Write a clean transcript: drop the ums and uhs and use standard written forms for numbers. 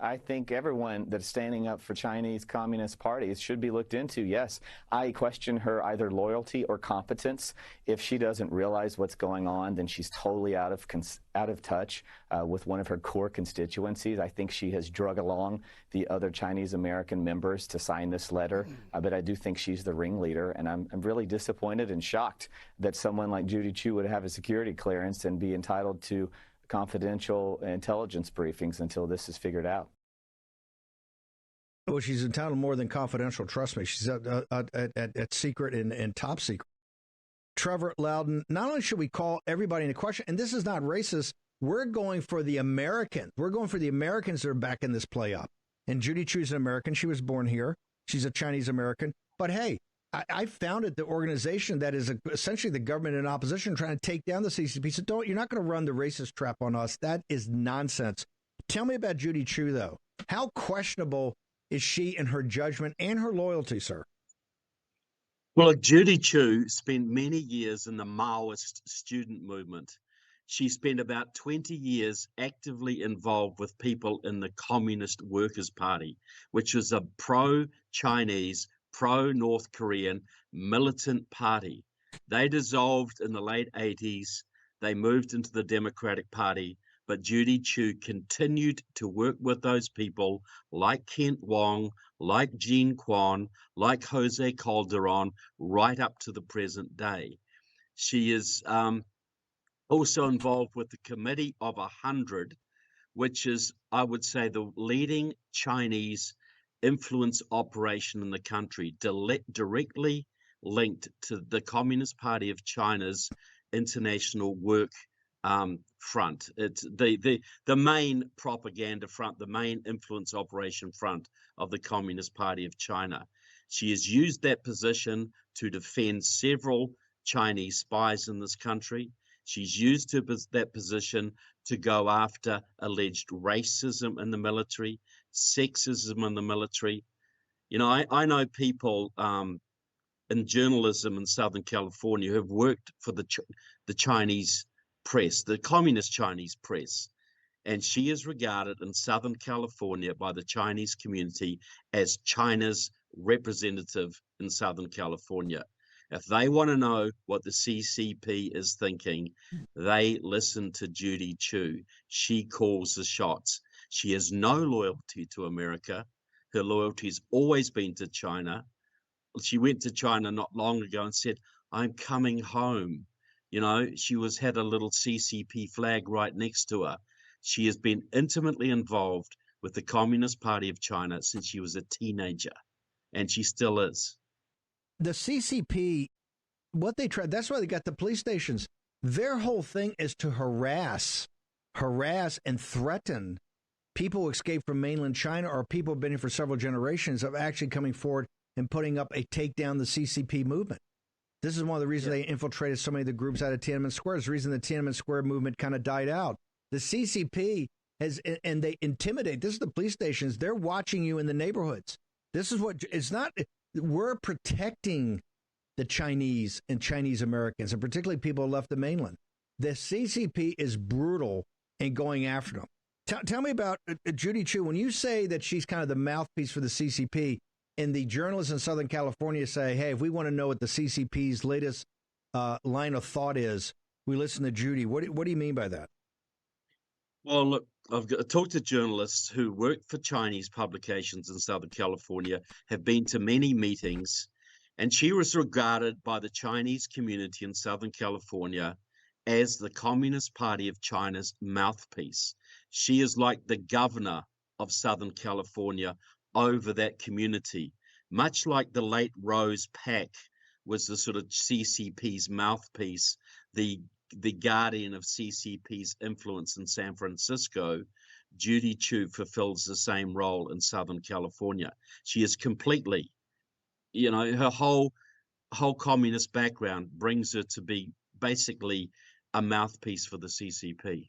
I think everyone that's standing up for Chinese Communist parties should be looked into. Yes, I question her either loyalty or competence. If she doesn't realize what's going on, then she's totally out of touch with one of her core constituencies. I think she has drug along the other Chinese American members to sign this letter, but I do think she's the ringleader, and I'm really disappointed and shocked that someone like Judy Chu would have a security clearance and be entitled to confidential intelligence briefings until this is figured out. Well, she's entitled more than confidential. Trust me. She's at secret and top secret. Trevor Loudon, not only should we call everybody into question, and this is not racist, we're going for the Americans. We're going for the Americans that are backing this play up. And Judy Chu is an American. She was born here. She's a Chinese American. But hey, I founded the organization that is essentially the government in opposition trying to take down the CCP. So you're not going to run the racist trap on us. That is nonsense. Tell me about Judy Chu, though. How questionable is she in her judgment and her loyalty, sir? Well, Judy Chu spent many years in the Maoist student movement. She spent about 20 years actively involved with people in the Communist Workers' Party, which was a pro-Chinese, pro-North Korean militant party. They dissolved in the late 80s. They moved into the Democratic Party, but Judy Chu continued to work with those people like Kent Wong, like Jean Quan, like Jose Calderon, right up to the present day. She is also involved with the Committee of 100, which is, I would say, the leading Chinese influence operation in the country, directly linked to the Communist Party of China's international work front. It's the main propaganda front, the main influence operation front of the Communist Party of China. She has used that position to defend several Chinese spies in this country. She's used that position to go after alleged racism in the military, sexism in the military. You know, I know people in journalism in Southern California who have worked for the Chinese press, the communist Chinese press, and she is regarded in Southern California by the Chinese community as China's representative in Southern California. If they want to know what the CCP is thinking, they listen to Judy Chu. She calls the shots. She has no loyalty to America. Her loyalty has always been to China. She went to China not long ago and said, "I'm coming home." You know, she had a little CCP flag right next to her. She has been intimately involved with the Communist Party of China since she was a teenager, and she still is. The CCP, what they tried, that's why they got the police stations. Their whole thing is to harass and threaten people who escaped from mainland China or people who have been here for several generations of actually coming forward and putting up a take down the CCP movement. This is one of the reasons they infiltrated so many of the groups out of Tiananmen Square. It's the reason the Tiananmen Square movement kind of died out. The CCP has, and they intimidate. This is the police stations. They're watching you in the neighborhoods. This is what, it's not, we're protecting the Chinese and Chinese Americans, and particularly people who left the mainland. The CCP is brutal in going after them. Tell me about Judy Chu. When you say that she's kind of the mouthpiece for the CCP, and the journalists in Southern California say, hey, if we want to know what the CCP's latest line of thought is, we listen to Judy. What do you mean by that? Well, look, I've talked to journalists who work for Chinese publications in Southern California, have been to many meetings, and she was regarded by the Chinese community in Southern California as the Communist Party of China's mouthpiece. She is like the governor of Southern California over that community, much like the late Rose Pak was the sort of CCP's mouthpiece, the guardian of CCP's influence in San Francisco. Judy Chu fulfills the same role in Southern California. She is completely, you know, her whole communist background brings her to be basically a mouthpiece for the CCP.